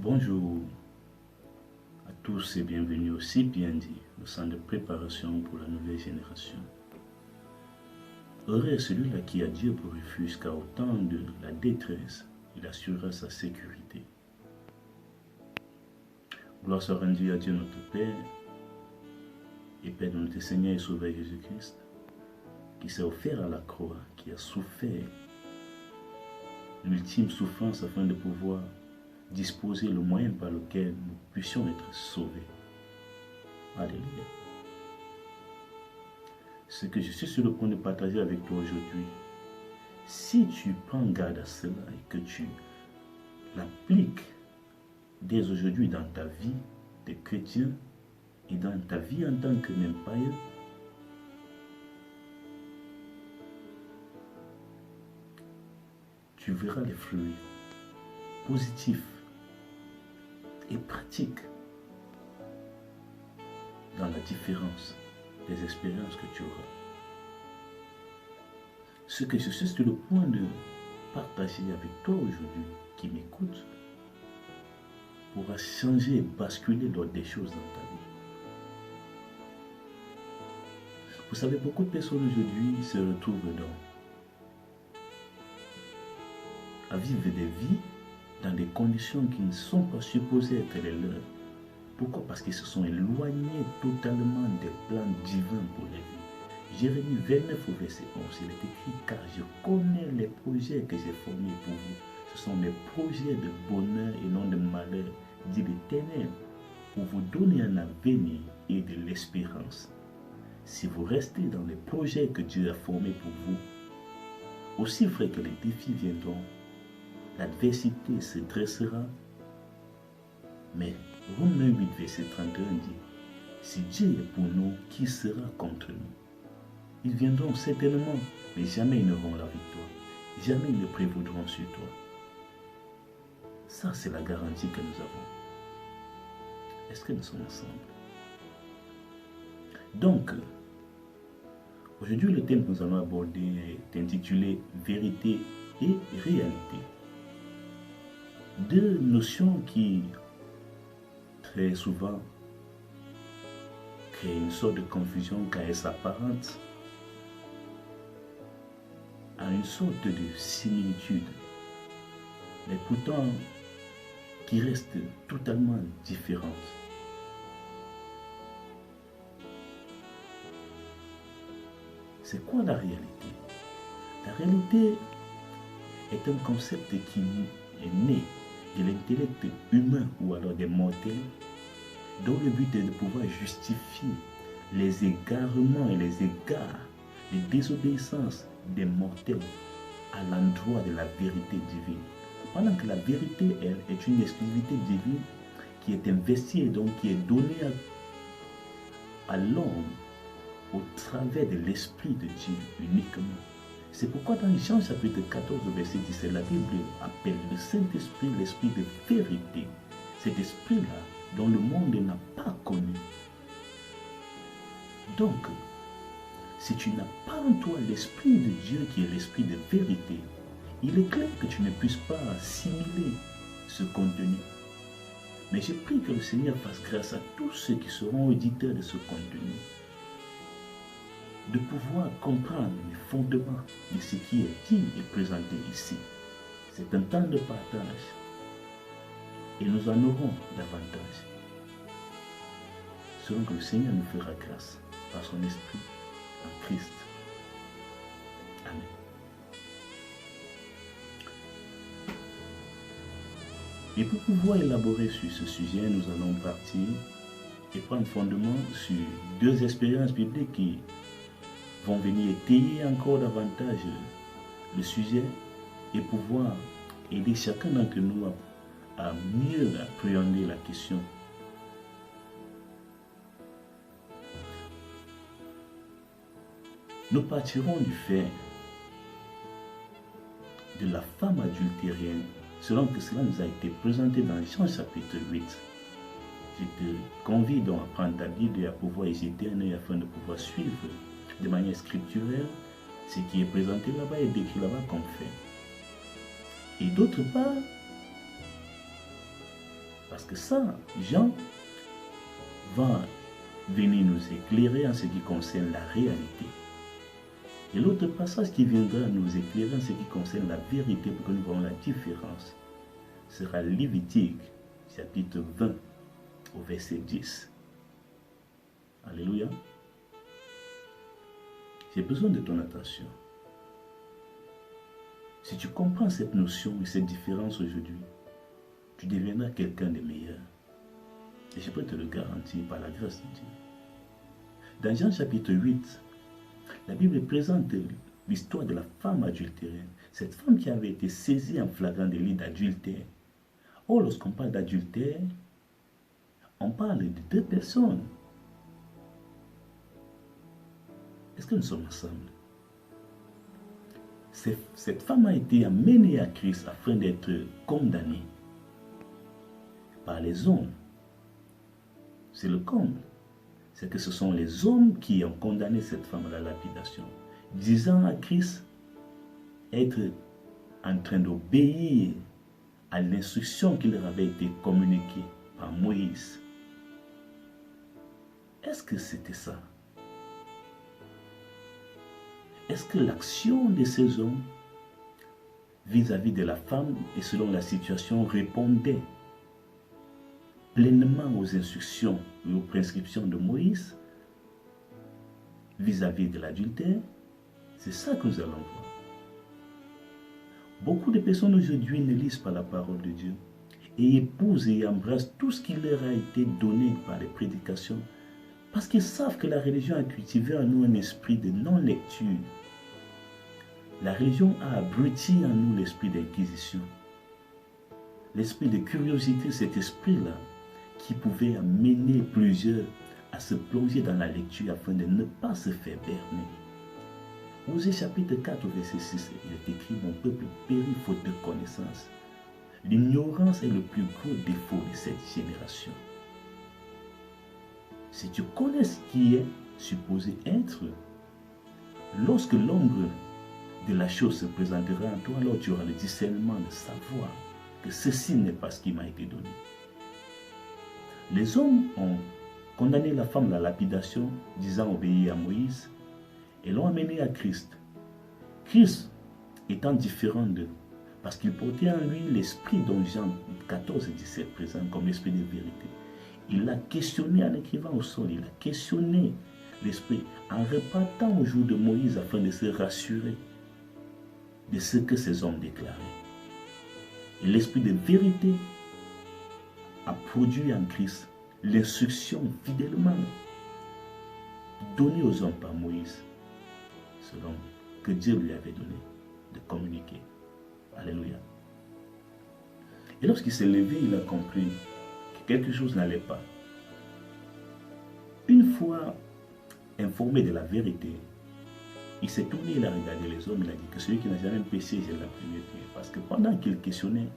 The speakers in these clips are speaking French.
Bonjour à tous et bienvenue au CPND, le centre de préparation pour la nouvelle génération. Heureux est celui-là qui a Dieu pour refuge, car au temps de la détresse, il assurera sa sécurité. Gloire soit rendue à Dieu notre Père et Père de notre Seigneur et Sauveur Jésus-Christ, qui s'est offert à la croix, qui a souffert l'ultime souffrance afin de pouvoir disposer le moyen par lequel nous puissions être sauvés. Alléluia. Ce que je suis sur le point de partager avec toi aujourd'hui, si tu prends garde à cela et que tu l'appliques dès aujourd'hui dans ta vie de chrétien et dans ta vie en tant que même païen, tu verras les fruits positifs et pratiques dans la différence des expériences que tu auras. Ce que je suis sur le point de partager avec toi aujourd'hui, qui m'écoute, pourra changer et basculer l'ordre des choses dans ta vie. Vous savez, beaucoup de personnes aujourd'hui se retrouvent à vivre des vies dans des conditions qui ne sont pas supposées être les leurs. Pourquoi? Parce qu'ils se sont éloignés totalement des plans divins pour les vies. Jérémie 29 au verset 11, il est écrit: car je connais les projets que j'ai formés pour vous. Ce sont des projets de bonheur et non de malheur, dit l'Éternel, pour vous donner un avenir et de l'espérance. Si vous restez dans les projets que Dieu a formés pour vous, aussi vrai que les défis viendront, l'adversité se dressera, mais Romains 8, verset 31 dit: si Dieu est pour nous, qui sera contre nous? Ils viendront certainement, mais jamais ils n'auront la victoire. Jamais ils ne prévaudront sur toi. Ça, c'est la garantie que nous avons. Est-ce que nous sommes ensemble? Donc, aujourd'hui, le thème que nous allons aborder est intitulé Vérité et réalité. Deux notions qui, très souvent, créent une sorte de confusion car elles s'apparentent à une sorte de similitude, mais pourtant qui restent totalement différentes. C'est quoi la réalité? La réalité est un concept qui est né de l'intellect humain ou alors des mortels, dont le but est de pouvoir justifier les égarements et les égards, les désobéissances des mortels à l'endroit de la vérité divine. Pendant que la vérité, elle, est une exclusivité divine qui est investie et donc qui est donnée à l'homme au travers de l'Esprit de Dieu uniquement. C'est pourquoi dans Jean chapitre 14, verset 17, la Bible appelle le Saint-Esprit l'Esprit de vérité. Cet esprit-là dont le monde n'a pas connu. Donc, si tu n'as pas en toi l'Esprit de Dieu qui est l'Esprit de vérité, il est clair que tu ne puisses pas assimiler ce contenu. Mais je prie que le Seigneur fasse grâce à tous ceux qui seront auditeurs de ce contenu, de pouvoir comprendre les fondements de ce qui est dit et présenté ici. C'est un temps de partage et nous en aurons davantage, selon que le Seigneur nous fera grâce par son Esprit en Christ. Amen. Et pour pouvoir élaborer sur ce sujet, nous allons partir et prendre fondement sur deux expériences bibliques qui vont venir étayer encore davantage le sujet et pouvoir aider chacun d'entre nous à mieux appréhender la question. Nous partirons du fait de la femme adultérienne, selon que cela nous a été présenté dans Jean chapitre 8. Je te convie donc à prendre ta Bible et à pouvoir y jeter un œil afin de pouvoir suivre de manière scripturelle ce qui est présenté là-bas et décrit là-bas comme fait. Et d'autre part, Parce que ça, Jean va venir nous éclairer en ce qui concerne la réalité. Et l'autre passage qui viendra nous éclairer en ce qui concerne la vérité pour que nous voyons la différence sera Lévitique, chapitre 20, au verset 10. Alléluia. J'ai besoin de ton attention. Si tu comprends cette notion et cette différence aujourd'hui, tu deviendras quelqu'un de meilleur. Et je peux te le garantir par la grâce de Dieu. Dans Jean chapitre 8, la Bible présente l'histoire de la femme adultérée. Cette femme qui avait été saisie en flagrant délit d'adultère. Or, lorsqu'on parle d'adultère, on parle de deux personnes. Est-ce que nous sommes ensemble? Cette femme a été amenée à Christ afin d'être condamnée par les hommes. C'est le comble. C'est que ce sont les hommes qui ont condamné cette femme à la lapidation, disant à Christ être en train d'obéir à l'instruction qui leur avait été communiquée par Moïse. Est-ce que c'était ça? Est-ce que l'action de ces hommes vis-à-vis de la femme et selon la situation répondait pleinement aux instructions et aux prescriptions de Moïse vis-à-vis de l'adultère? C'est ça que nous allons voir. Beaucoup de personnes aujourd'hui ne lisent pas la parole de Dieu et épousent et embrassent tout ce qui leur a été donné par les prédications parce qu'ils savent que la religion a cultivé en nous un esprit de non-lecture. La religion a abruti en nous l'esprit d'inquisition. L'esprit de curiosité, cet esprit-là, qui pouvait amener plusieurs à se plonger dans la lecture afin de ne pas se faire berner. Osée chapitre 4, verset 6, il est écrit « Mon peuple périt faute de connaissance. L'ignorance est le plus gros défaut de cette génération. » Si tu connais ce qui est supposé être, lorsque l'ombre de la chose se présentera en toi, alors tu auras le discernement de savoir que ceci n'est pas ce qui m'a été donné. Les hommes ont condamné la femme à la lapidation, disant obéir à Moïse, et l'ont amené à Christ. Christ étant différent d'eux, parce qu'il portait en lui l'esprit dont Jean 14 et 17 présente comme l'esprit de vérité. Il l'a questionné en écrivant au sol, il a questionné l'esprit en repartant au jour de Moïse afin de se rassurer de ce que ces hommes déclaraient. Et l'esprit de vérité a produit en Christ l'instruction fidèlement donnée aux hommes par Moïse, selon que Dieu lui avait donné de communiquer. Alléluia. Et lorsqu'il s'est levé, il a compris que quelque chose n'allait pas. Une fois informé de la vérité, il s'est tourné, il a regardé les hommes, il a dit que celui qui n'a jamais péché, c'est la première pierre. Parce que pendant qu'il questionnait,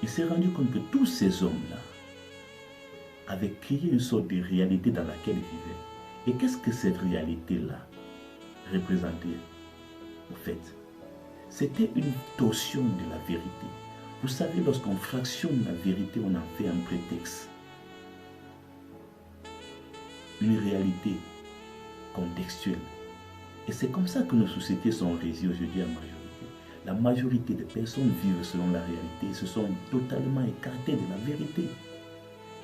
il s'est rendu compte que tous ces hommes-là avaient créé une sorte de réalité dans laquelle ils vivaient. Et qu'est-ce que cette réalité-là représentait? Au fait, c'était une torsion de la vérité. Vous savez, lorsqu'on fractionne la vérité, on en fait un prétexte. Une réalité contextuelle. Et c'est comme ça que nos sociétés sont régies aujourd'hui en majorité. La majorité des personnes vivent selon la réalité et se sont totalement écartées de la vérité.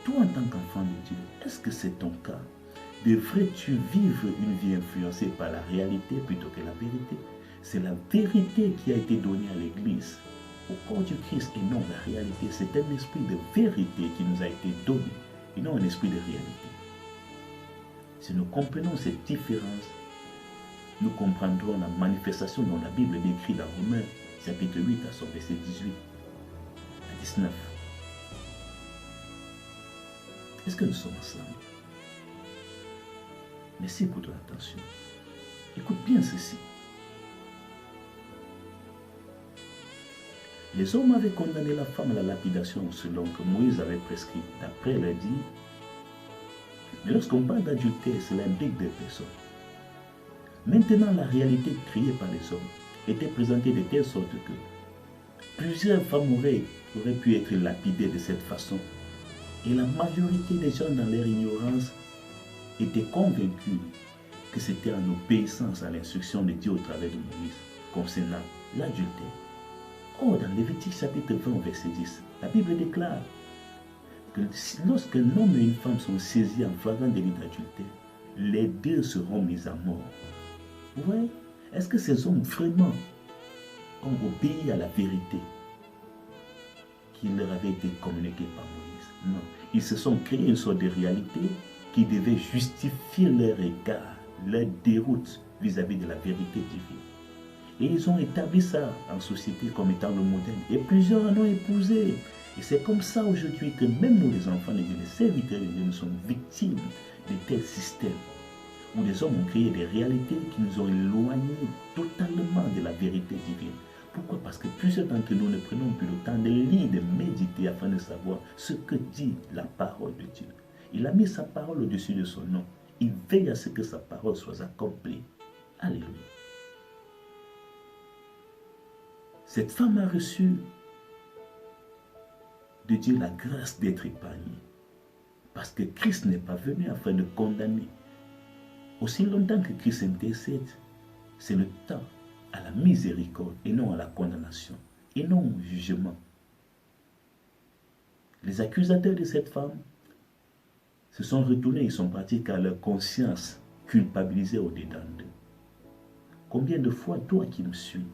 Toi, en tant qu'enfant de Dieu, est-ce que c'est ton cas? Devrais-tu vivre une vie influencée par la réalité plutôt que la vérité? C'est la vérité qui a été donnée à l'Église, au corps du Christ, et non la réalité. C'est un esprit de vérité qui nous a été donné, et non un esprit de réalité. Si nous comprenons cette différence, nous comprendrons la manifestation dont la Bible décrit dans Romains, chapitre 8, à son verset 18 à 19. Est-ce que nous sommes ensemble? Merci pour ton attention. Écoute bien ceci. Les hommes avaient condamné la femme à la lapidation selon que Moïse avait prescrit. D'après, elle a dit, mais lorsqu'on parle d'adultère, cela implique deux personnes. Maintenant, la réalité créée par les hommes était présentée de telle sorte que Plusieurs femmes auraient pu être lapidées de cette façon. Et la majorité des gens dans leur ignorance étaient convaincus que c'était en obéissance à l'instruction de Dieu au travers de Moïse concernant l'adultère. Or, dans Lévitique chapitre 20, verset 10, la Bible déclare que lorsqu'un homme et une femme sont saisis en flagrant délit d'adultère, les deux seront mis à mort. Vous voyez? Est-ce que ces hommes vraiment ont obéi à la vérité qui leur avait été communiquée par Moïse? Non. Ils se sont créés une sorte de réalité qui devait justifier leur égard, leur déroute vis-à-vis de la vérité divine. Et ils ont établi ça en société comme étant le modèle. Et plusieurs en ont épousé. Et c'est comme ça aujourd'hui que même nous, les enfants de Dieu, les serviteurs de Dieu, nous sommes victimes de tels systèmes où les hommes ont créé des réalités qui nous ont éloignés totalement de la vérité divine. Pourquoi? Parce que plusieurs d'entre nous ne prenons plus le temps de lire, de méditer afin de savoir ce que dit la parole de Dieu. Il a mis sa parole au-dessus de son nom. Il veille à ce que sa parole soit accomplie. Alléluia. Cette femme a reçu de Dieu la grâce d'être épargnée. Parce que Christ n'est pas venu afin de condamner. Aussi longtemps que Christ intercède, c'est le temps à la miséricorde et non à la condamnation, et non au jugement. Les accusateurs de cette femme se sont retournés, ils sont partis car leur conscience culpabilisait au-dedans d'eux. Combien de fois, toi qui me suis,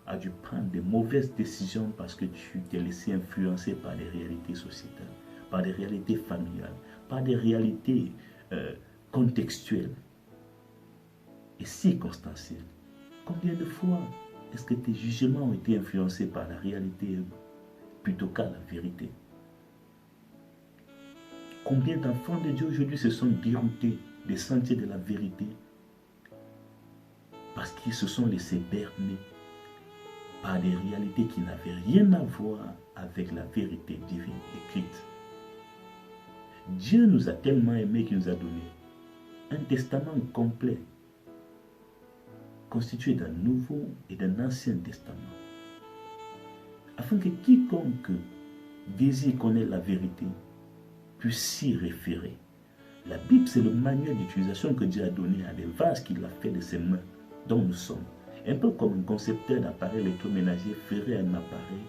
as dû prendre de mauvaises décisions parce que tu t'es laissé influencer par des réalités sociétales, par des réalités familiales, par des réalités contextuelles et circonstancielles? Combien de fois est-ce que tes jugements ont été influencés par la réalité plutôt qu'à la vérité? Combien d'enfants de Dieu aujourd'hui se sont déroutés des sentiers de la vérité parce qu'ils se sont laissés berner par des réalités qui n'avaient rien à voir avec la vérité divine écrite? Dieu nous a tellement aimés qu'il nous a donné un testament complet constitué d'un Nouveau et d'un Ancien Testament, afin que quiconque désire connaître la vérité puisse s'y référer. La Bible, c'est le manuel d'utilisation que Dieu a donné à des vases qu'il a fait de ses mains, dont nous sommes. Un peu comme un concepteur d'appareil électroménager ferait un appareil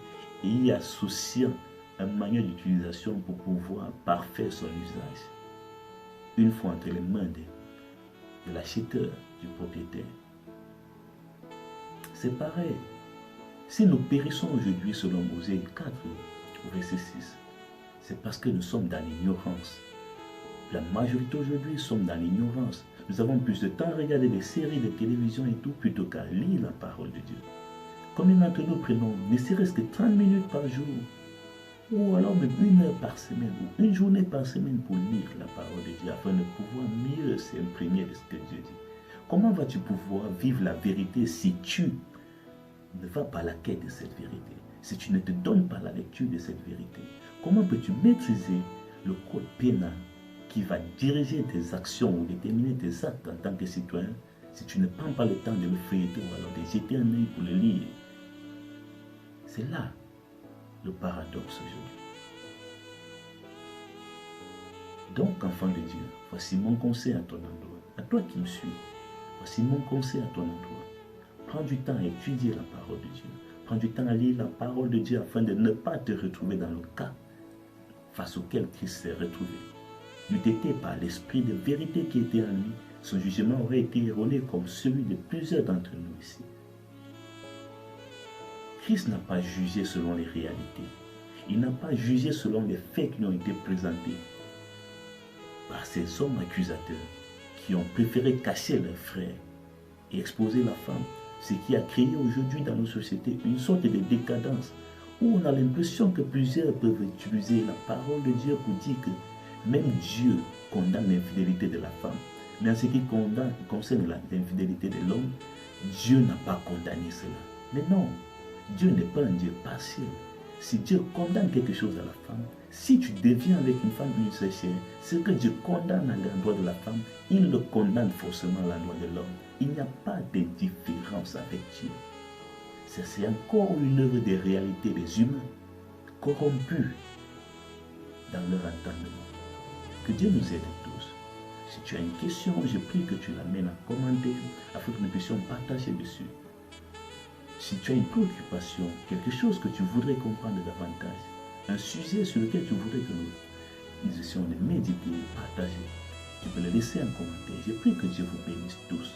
et y associant un manuel d'utilisation pour pouvoir parfaire son usage. Une fois entre les mains de l'acheteur, du propriétaire. C'est pareil. Si nous périssons aujourd'hui selon Osée 4, verset 6, c'est parce que nous sommes dans l'ignorance. La majorité aujourd'hui sommes dans l'ignorance. Nous avons plus de temps à regarder des séries de télévision et tout plutôt qu'à lire la parole de Dieu. Combien d'entre nous prenons ne serait-ce que 30 minutes par jour ou alors même 1 heure par semaine ou une journée par semaine pour lire la parole de Dieu afin de pouvoir mieux s'imprégner de ce que Dieu dit? Comment vas-tu pouvoir vivre la vérité si tu ne vas pas à la quête de cette vérité, si tu ne te donnes pas la lecture de cette vérité? Comment peux-tu maîtriser le code pénal qui va diriger tes actions ou déterminer tes actes en tant que citoyen si tu ne prends pas le temps de le feuilleter ou alors de jeter un œil pour le lire? C'est là le paradoxe aujourd'hui. Donc, enfant de Dieu, voici mon conseil à ton endroit, à toi qui me suis. Voici mon conseil à ton endroit. Prends du temps à étudier la parole de Dieu. Prends du temps à lire la parole de Dieu afin de ne pas te retrouver dans le cas face auquel Christ s'est retrouvé. N'eût été par l'esprit de vérité qui était en lui, son jugement aurait été erroné comme celui de plusieurs d'entre nous ici. Christ n'a pas jugé selon les réalités. Il n'a pas jugé selon les faits qui lui ont été présentés par ces hommes accusateurs qui ont préféré cacher leurs frères et exposer la femme, ce qui a créé aujourd'hui dans nos sociétés une sorte de décadence où on a l'impression que plusieurs peuvent utiliser la parole de Dieu pour dire que même Dieu condamne l'infidélité de la femme. Mais en ce qui concerne l'infidélité de l'homme, Dieu n'a pas condamné cela. Mais non, Dieu n'est pas un Dieu partiel. Si Dieu condamne quelque chose à la femme, si tu deviens avec une femme une seule chair, ce que Dieu condamne à l'endroit de la femme, il le condamne forcément à l'endroit de l'homme. Il n'y a pas de différence avec Dieu. C'est encore une œuvre des réalités des humains corrompus dans leur entendement. Que Dieu nous aide tous. Si tu as une question, je prie que tu l'amènes en commentaire afin que nous puissions partager dessus. Si tu as une préoccupation, quelque chose que tu voudrais comprendre davantage, un sujet sur lequel tu voudrais que nous essayons de méditer, partager, tu peux le laisser en commentaire. Je prie que Dieu vous bénisse tous.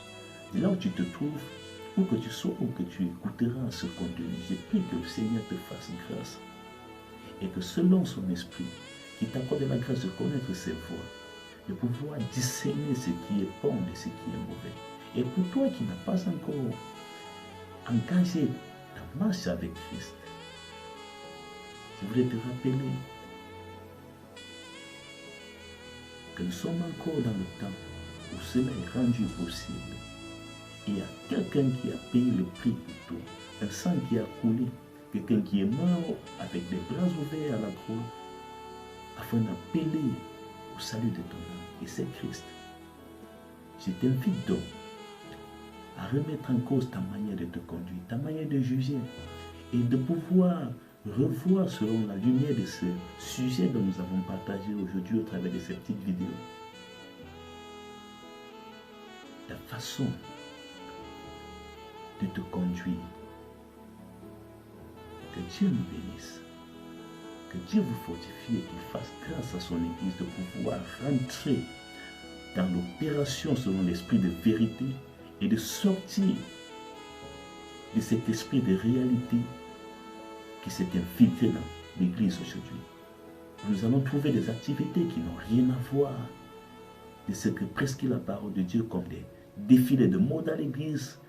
De là où tu te trouves, où que tu sois, où que tu écouteras ce contenu, je prie que le Seigneur te fasse grâce et que selon son esprit, qu'il t'accorde la grâce de connaître ses voies, de pouvoir discerner ce qui est bon et ce qui est mauvais. Et pour toi qui n'as pas encore engagé ta marche avec Christ, je voulais te rappeler que nous sommes encore dans le temps où cela est rendu possible. Il y a quelqu'un qui a payé le prix pour toi, un sang qui a coulé, quelqu'un qui est mort avec des bras ouverts à la croix, afin d'appeler au salut de ton âme. Et c'est Christ. Je t'invite donc à remettre en cause ta manière de te conduire, ta manière de juger, et de pouvoir revoir selon la lumière de ce sujet dont nous avons partagé aujourd'hui au travers de ces petites vidéos, la façon de te conduire. Que Dieu nous bénisse, que Dieu vous fortifie et qu'il fasse grâce à son Église de pouvoir rentrer dans l'opération selon l'esprit de vérité et de sortir de cet esprit de réalité qui s'est infiltré dans l'Église aujourd'hui. Nous allons trouver des activités qui n'ont rien à voir de ce que prescrit la parole de Dieu, comme des défilés de mode à l'Église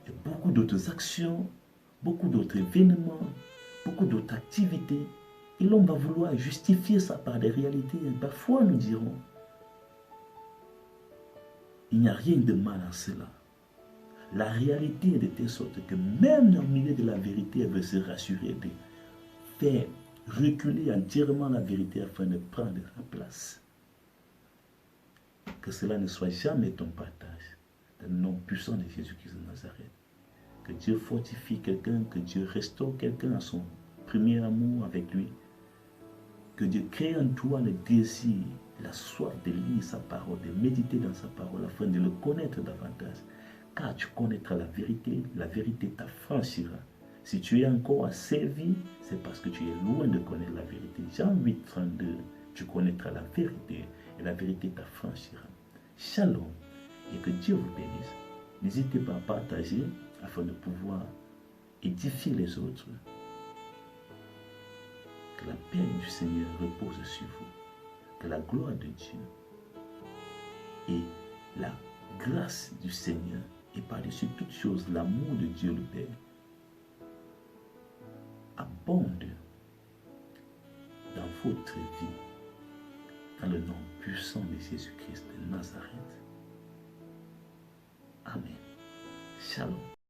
et beaucoup d'autres actions, beaucoup d'autres événements, beaucoup d'autres activités. Et l'homme va vouloir justifier ça par des réalités. Et parfois nous dirons, il n'y a rien de mal à cela. La réalité est de telle sorte que même dans le milieu de la vérité, elle veut se rassurer, de faire reculer entièrement la vérité afin de prendre sa place. Que cela ne soit jamais ton partage. Dans le nom puissant de Jésus-Christ de Nazareth. Que Dieu fortifie quelqu'un, que Dieu restaure quelqu'un à son premier amour avec lui. Que Dieu crée en toi le désir, la soif de lire sa parole, de méditer dans sa parole afin de le connaître davantage. Car tu connaîtras la vérité t'affranchira. Si tu es encore asservi, c'est parce que tu es loin de connaître la vérité. Jean 8, 32, tu connaîtras la vérité et la vérité t'affranchira. Shalom et que Dieu vous bénisse. N'hésitez pas à partager afin de pouvoir édifier les autres. Que la paix du Seigneur repose sur vous. Que la gloire de Dieu et la grâce du Seigneur et par-dessus toutes choses, l'amour de Dieu le Père abonde dans votre vie, dans le nom puissant de Jésus-Christ de Nazareth. Amen. Shalom.